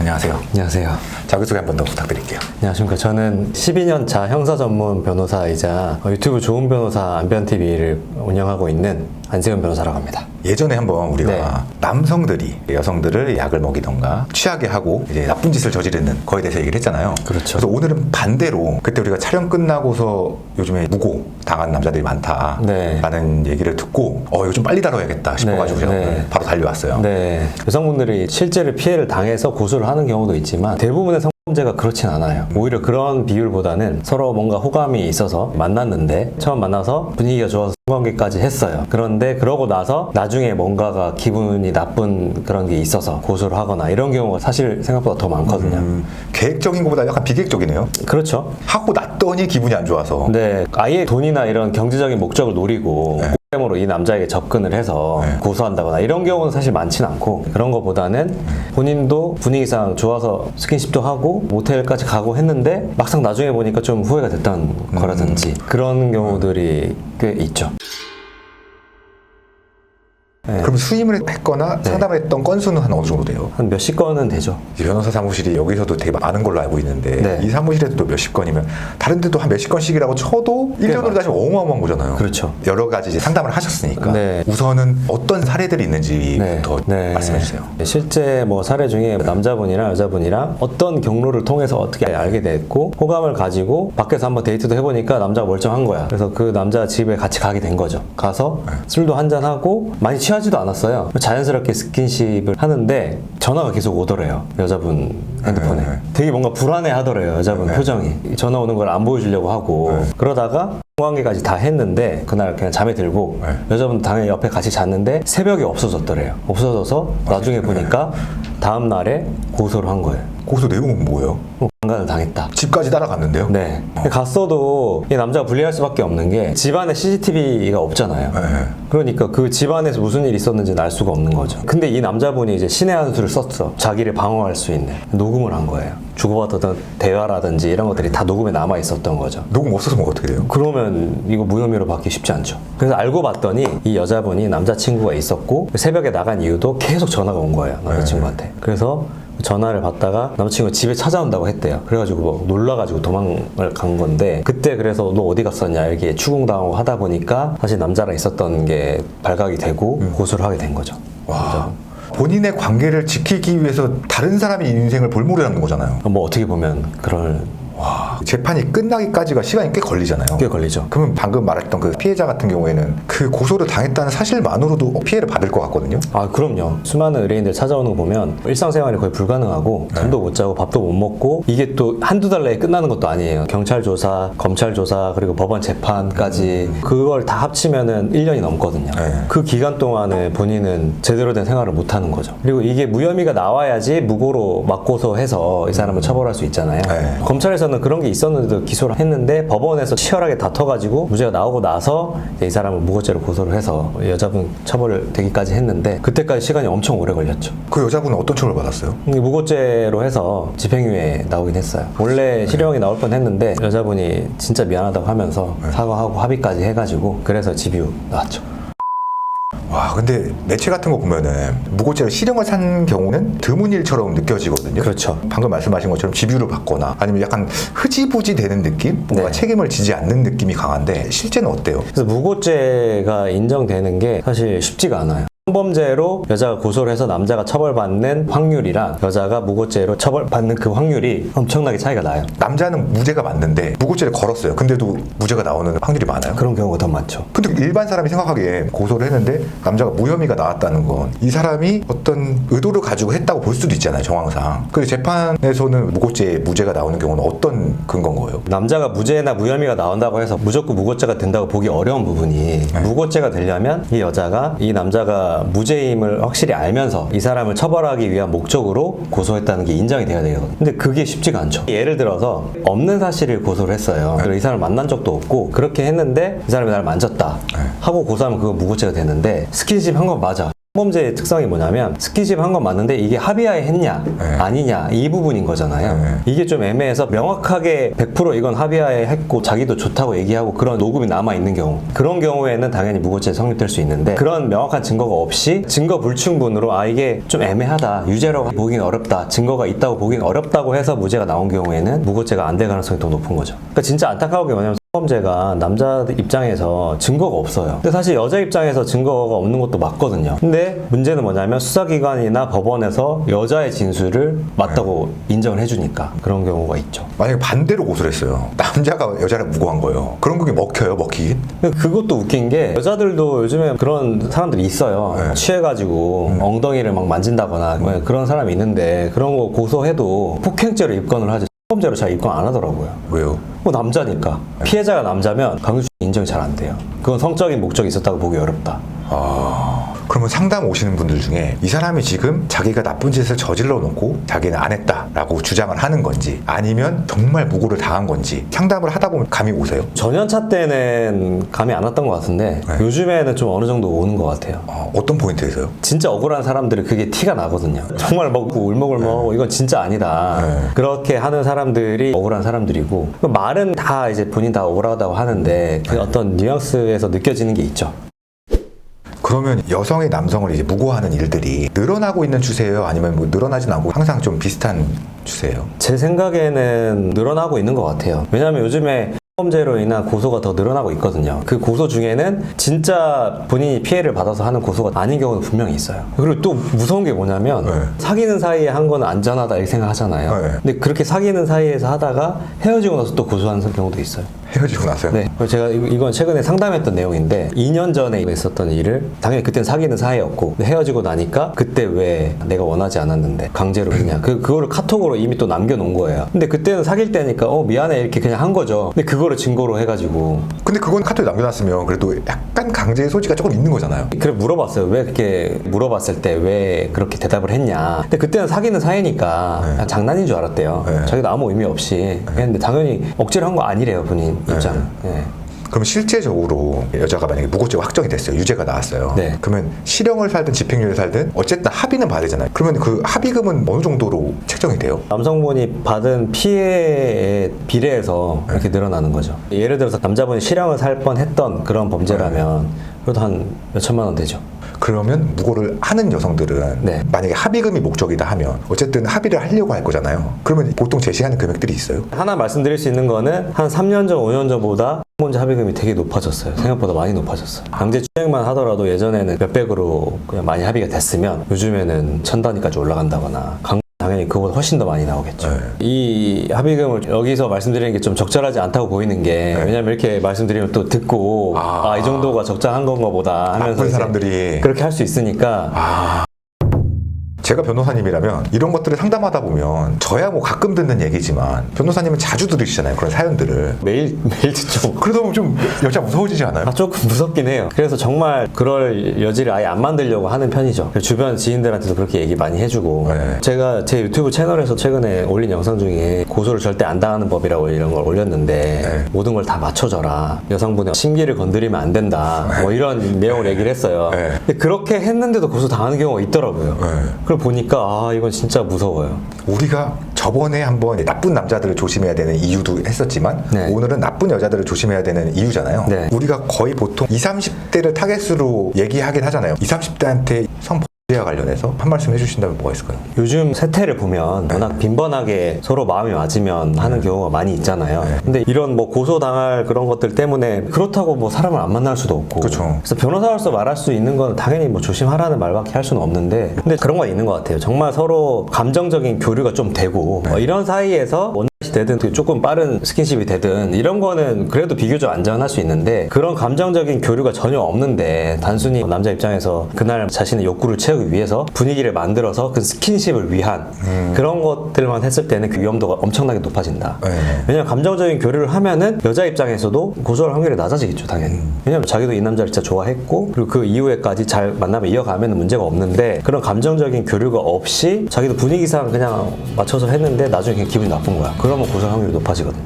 안녕하세요. 안녕하세요. 자기소개 한 번 더 부탁드릴게요. 안녕하십니까. 저는 12년 차 형사 전문 변호사이자 유튜브 좋은 변호사 안변TV를 운영하고 있는 안세훈 변호사라고 합니다. 예전에 한번 우리가 네. 남성들이 여성들을 약을 먹이던가 취하게 하고 이제 나쁜 짓을 저지르는 거에 대해서 얘기를 했잖아요. 그렇죠. 그래서 오늘은 반대로 그때 우리가 촬영 끝나고서 요즘에 무고 당한 남자들이 많다라는 네. 얘기를 듣고 이거 좀 빨리 다뤄야겠다 싶어가지고 제가 네. 오늘 바로 달려왔어요. 네. 여성분들이 실제로 피해를 당해서 고소를 하는 경우도 있지만 대부분의 성범죄가 그렇진 않아요. 오히려 그런 비율보다는 서로 뭔가 호감이 있어서 만났는데 처음 만나서 분위기가 좋아서 성관계까지 했어요. 그런데 그러고 나서 나중에 뭔가가 기분이 나쁜 그런 게 있어서 고소를 하거나 이런 경우가 사실 생각보다 더 많거든요. 계획적인 것보다 약간 비계획적이네요. 그렇죠. 하고 났더니 기분이 안 좋아서. 네, 아예 돈이나 이런 경제적인 목적을 노리고 네. 으로 이 남자에게 접근을 해서 네. 고소한다거나 이런 경우는 사실 많진 않고 그런 것보다는 본인도 분위기상 좋아서 스킨십도 하고 모텔까지 가고 했는데 막상 나중에 보니까 좀 후회가 됐다는 거라든지 그런 경우들이 꽤 있죠. 네. 그럼 수임을 했거나 네. 상담을 했던 건수는 한 어느 정도 돼요? 한 몇십 건은 되죠. 변호사 사무실이 여기서도 되게 많은 걸로 알고 있는데 네. 이 사무실에도 또 몇십 건이면 다른 데도 한 몇십 건씩이라고 쳐도 1년으로 따지면 어마어마한 거잖아요. 그렇죠. 여러 가지 이제 상담을 하셨으니까 네. 우선은 어떤 사례들이 있는지부터 말씀해 주세요. 실제 뭐 사례 중에 남자분이랑 여자분이랑 어떤 경로를 통해서 어떻게 알게 됐고 호감을 가지고 밖에서 한번 데이트도 해보니까 남자가 멀쩡한 거야. 그래서 그 남자 집에 같이 가게 된 거죠. 가서 술도 한잔하고 많이 취하지도 않았어요. 자연스럽게 스킨십을 하는데 전화가 계속 오더래요. 여자분 핸드폰에. 되게 뭔가 불안해 하더래요. 여자분 표정이. 전화 오는 걸 안 보여주려고 하고 그러다가 관계까지 다 했는데 그날 그냥 잠에 들고 여자분 당연히 옆에 같이 잤는데 새벽에 없어졌더래요. 없어져서 나중에 보니까 다음 날에 고소를 한 거예요. 고소 내용은 뭐예요? 강간을 당했다. 집까지 따라갔는데요? 네. 갔어도 이 남자가 불리할 수밖에 없는 게 집안에 CCTV가 없잖아요. 네. 그러니까 그 집안에서 무슨 일이 있었는지는 알 수가 없는 거죠. 근데 이 남자분이 이제 신의 한 수를 썼어. 자기를 방어할 수 있는 녹음을 한 거예요. 주고받았던 대화라든지 이런 것들이 다 녹음에 남아 있었던 거죠. 녹음 없어서 뭐 어떻게 돼요? 그러면 이거 무혐의로 받기 쉽지 않죠. 그래서 알고 봤더니 이 여자분이 남자친구가 있었고 새벽에 나간 이유도 계속 전화가 온 거예요. 남자친구한테. 그래서 전화를 받다가 남자친구가 집에 찾아온다고 했대요. 그래가지고 뭐 놀라가지고 도망을 간 건데 그때 그래서 너 어디 갔었냐 이렇게 추궁당하고 하다 보니까 사실 남자랑 있었던 게 발각이 되고 고소를 하게 된 거죠. 와. 본인의 관계를 지키기 위해서 다른 사람의 인생을 볼모리하는 거잖아요. 뭐 어떻게 보면 그럴 와, 재판이 끝나기까지가 시간이 꽤 걸리잖아요. 꽤 걸리죠. 그러면 방금 말했던 그 피해자 같은 경우에는 그 고소를 당했다는 사실만으로도 피해를 받을 것 같거든요. 아, 그럼요. 수많은 의뢰인들 찾아오는 거 보면 일상생활이 거의 불가능하고 잠도 못 자고 밥도 못 먹고 이게 또 한두 달 내에 끝나는 것도 아니에요. 경찰 조사, 검찰 조사, 그리고 법원 재판까지 그걸 다 합치면은 1년이 넘거든요. 그 기간 동안에 본인은 제대로 된 생활을 못 하는 거죠. 그리고 이게 무혐의가 나와야지 무고로 맞고소해서 이 사람을 처벌할 수 있잖아요. 검찰에서는 그런 게 있었는데도 기소를 했는데 법원에서 치열하게 다퉈가지고 무죄가 나오고 나서 이 사람을 무고죄로 고소를 해서 여자분 처벌을 되기까지 했는데 그때까지 시간이 엄청 오래 걸렸죠. 그 여자분은 어떤 처벌을 받았어요? 무고죄로 해서 집행유예 나오긴 했어요. 원래 실형이 나올 뻔했는데 여자분이 진짜 미안하다고 하면서 사과하고 합의까지 해가지고 그래서 집유 나왔죠. 와, 근데 매체 같은 거 보면은 무고죄로 실형을 산 경우는 드문 일처럼 느껴지거든요. 그렇죠. 방금 말씀하신 것처럼 집유를 받거나 아니면 약간 흐지부지 되는 느낌? 뭔가 네. 책임을 지지 않는 느낌이 강한데 실제는 어때요? 그래서 무고죄가 인정되는 게 사실 쉽지가 않아요. 성범죄로 여자가 고소를 해서 남자가 처벌받는 확률이랑 여자가 무고죄로 처벌받는 그 확률이 엄청나게 차이가 나요. 남자는 무죄가 맞는데 무고죄를 걸었어요. 근데도 무죄가 나오는 확률이 많아요. 그런 경우가 더 많죠. 근데 일반 사람이 생각하기에 고소를 했는데 남자가 무혐의가 나왔다는 건 이 사람이 어떤 의도를 가지고 했다고 볼 수도 있잖아요, 정황상. 근데 재판에서는 무고죄 무죄가 나오는 경우는 어떤 근거인 거예요? 남자가 무죄나 무혐의가 나온다고 해서 무조건 무고죄가 된다고 보기 어려운 부분이 무고죄가 되려면 이 여자가 이 남자가 무죄임을 확실히 알면서 이 사람을 처벌하기 위한 목적으로 고소했다는 게 인정이 돼야 되거든요. 근데 그게 쉽지가 않죠. 예를 들어서 없는 사실을 고소를 했어요. 그리고 이 사람을 만난 적도 없고 그렇게 했는데 이 사람이 나를 만졌다 하고 고소하면 그거 무고죄가 되는데 스킨십 한 건 맞아. 범죄의 특성이 뭐냐면 스킨십 한 건 맞는데 이게 합의하에 했냐 네. 아니냐 이 부분인 거잖아요. 네. 이게 좀 애매해서 명확하게 100% 이건 합의하에 했고 자기도 좋다고 얘기하고 그런 녹음이 남아있는 경우, 그런 경우에는 당연히 무고죄 성립될 수 있는데 그런 명확한 증거가 없이 증거 불충분으로 이게 좀 애매하다, 유죄라고 보긴 어렵다, 증거가 있다고 보긴 어렵다고 해서 무죄가 나온 경우에는 무고죄가 안 될 가능성이 더 높은 거죠. 그러니까 진짜 안타까운 게 뭐냐면 범죄가 남자 입장에서 증거가 없어요. 근데 사실 여자 입장에서 증거가 없는 것도 맞거든요. 근데 문제는 뭐냐면 수사기관이나 법원에서 여자의 진술을 맞다고 인정을 해주니까 그런 경우가 있죠. 만약에 반대로 고소를 했어요. 남자가 여자를 무고한 거예요. 그런 그게 먹혀요, 먹히긴? 근데 그것도 웃긴 게 여자들도 요즘에 그런 사람들이 있어요. 네. 취해가지고 엉덩이를 막 만진다거나 그런 사람이 있는데 그런 거 고소해도 폭행죄로 입건을 하지 범죄로 잘 입건 안 하더라고요. 왜요? 뭐 남자니까. 피해자가 남자면 강요죄 인정이 잘 안 돼요. 그건 성적인 목적이 있었다고 보기 어렵다. 그러면 상담 오시는 분들 중에 이 사람이 지금 자기가 나쁜 짓을 저질러 놓고 자기는 안 했다라고 주장을 하는 건지 아니면 정말 무고를 당한 건지 상담을 하다 보면 감이 오세요? 전연차 때는 감이 안 왔던 것 같은데 네. 요즘에는 좀 어느 정도 오는 것 같아요. 어떤 포인트에서요? 진짜 억울한 사람들은 그게 티가 나거든요. 정말 막 울먹울먹하고 이건 진짜 아니다. 네. 그렇게 하는 사람들이 억울한 사람들이고 말은 다 이제 본인 다 억울하다고 하는데 그 어떤 뉘앙스에서 느껴지는 게 있죠. 그러면 여성이 남성을 이제 무고하는 일들이 늘어나고 있는 추세예요? 아니면 뭐 늘어나진 않고 항상 좀 비슷한 추세예요? 제 생각에는 늘어나고 있는 것 같아요. 왜냐하면 요즘에 범죄로 인한 고소가 더 늘어나고 있거든요. 그 고소 중에는 진짜 본인이 피해를 받아서 하는 고소가 아닌 경우는 분명히 있어요. 그리고 또 무서운 게 뭐냐면 네. 사귀는 사이에 한 건 안전하다 이렇게 생각하잖아요. 네. 근데 그렇게 사귀는 사이에서 하다가 헤어지고 나서 또 고소하는 경우도 있어요. 헤어지고 나서요? 네. 그래서 제가 이건 최근에 상담했던 내용인데 2년 전에 있었던 일을 당연히 그때는 사귀는 사이였고 근데 헤어지고 나니까 그때 왜 내가 원하지 않았는데 강제로 했냐 그거를 카톡으로 이미 또 남겨놓은 거예요. 근데 그때는 사귈 때니까 미안해 이렇게 그냥 한 거죠. 근데 그거를 증거로 해가지고 근데 그건 카톡에 남겨놨으면 그래도 약간 강제의 소지가 조금 있는 거잖아요. 그래 물어봤어요. 왜 그렇게 물어봤을 때 왜 그렇게 대답을 했냐. 근데 그때는 사귀는 사이니까 네. 그냥 장난인 줄 알았대요. 네. 자기도 아무 의미 없이 했는데 당연히 억지로 한 거 아니래요 본인 입장은. 네. 그럼 실제적으로 여자가 만약에 무고죄가 확정이 됐어요. 유죄가 나왔어요. 네. 그러면 실형을 살든 집행유예를 살든 어쨌든 합의는 봐야 되잖아요. 그러면 그 합의금은 어느 정도로 책정이 돼요? 남성분이 받은 피해에 비례해서 이렇게 늘어나는 거죠. 예를 들어서 남자분이 실형을 살 뻔했던 그런 범죄라면 그래도 한 몇천만 원 되죠. 그러면 무고를 하는 여성들은 네. 만약에 합의금이 목적이다 하면 어쨌든 합의를 하려고 할 거잖아요. 그러면 보통 제시하는 금액들이 있어요? 하나 말씀드릴 수 있는 거는 한 3년 전, 5년 전보다 혼자 합의금이 되게 높아졌어요. 생각보다 많이 높아졌어요. 강제추행만 하더라도 예전에는 몇백으로 그냥 많이 합의가 됐으면 요즘에는 천 단위까지 올라간다거나 당연히 그거보다 훨씬 더 많이 나오겠죠. 네. 이 합의금을 여기서 말씀드리는 게 좀 적절하지 않다고 보이는 게 왜냐면 이렇게 말씀드리면 또 듣고 이 정도가 적절한 건가 보다 하면서 나쁜 이제 사람들이 그렇게 할 수 있으니까 제가 변호사님이라면 이런 것들을 상담하다 보면 저야 뭐 가끔 듣는 얘기지만 변호사님은 자주 들으시잖아요. 그런 사연들을. 매일 듣죠. 그러다 보면 좀 여자 무서워지지 않아요? 조금 무섭긴 해요. 그래서 정말 그럴 여지를 아예 안 만들려고 하는 편이죠. 주변 지인들한테도 그렇게 얘기 많이 해주고 네. 제가 제 유튜브 채널에서 최근에 올린 영상 중에 고소를 절대 안 당하는 법이라고 이런 걸 올렸는데 네. 모든 걸 다 맞춰줘라. 여성분의 심기를 건드리면 안 된다. 뭐 이런 내용을 얘기를 했어요. 네. 근데 그렇게 했는데도 고소 당하는 경우가 있더라고요. 네. 그걸 보니까 이건 진짜 무서워요. 우리가 저번에 한번 나쁜 남자들을 조심해야 되는 이유도 했었지만 네. 오늘은 나쁜 여자들을 조심해야 되는 이유잖아요. 네. 우리가 거의 보통 20, 30대를 타겟으로 얘기하긴 하잖아요. 20, 30대한테 성범죄와 관련해서 한 말씀 해주신다면 뭐가 있을까요? 요즘 세태를 보면 워낙 빈번하게 서로 마음이 맞으면 하는 경우가 많이 있잖아요. 네. 근데 이런 뭐 고소당할 그런 것들 때문에 그렇다고 뭐 사람을 안 만날 수도 없고. 그렇죠. 그래서 변호사로서 말할 수 있는 건 당연히 뭐 조심하라는 말밖에 할 수는 없는데 근데 그런 건 있는 것 같아요. 정말 서로 감정적인 교류가 좀 되고 이런 사이에서 원샷이 되든 조금 빠른 스킨십이 되든 이런 거는 그래도 비교적 안전할 수 있는데 그런 감정적인 교류가 전혀 없는데 단순히 남자 입장에서 그날 자신의 욕구를 채우기 위해서 분위기를 만들어서 그 스킨십을 위한 그런 것들만 했을 때는 그 위험도가 엄청나게 높아진다. 네. 왜냐면 감정적인 교류를 하면은 여자 입장에서도 고소할 확률이 낮아지겠죠, 당연히. 왜냐면 자기도 이 남자를 진짜 좋아했고 그리고 그 이후에까지 잘 만남을 이어가면 문제가 없는데 그런 감정적인 교류가 없이 자기도 분위기상 그냥 맞춰서 했는데 나중에 그냥 기분이 나쁜 거야. 그러면 고소할 확률이 높아지거든요.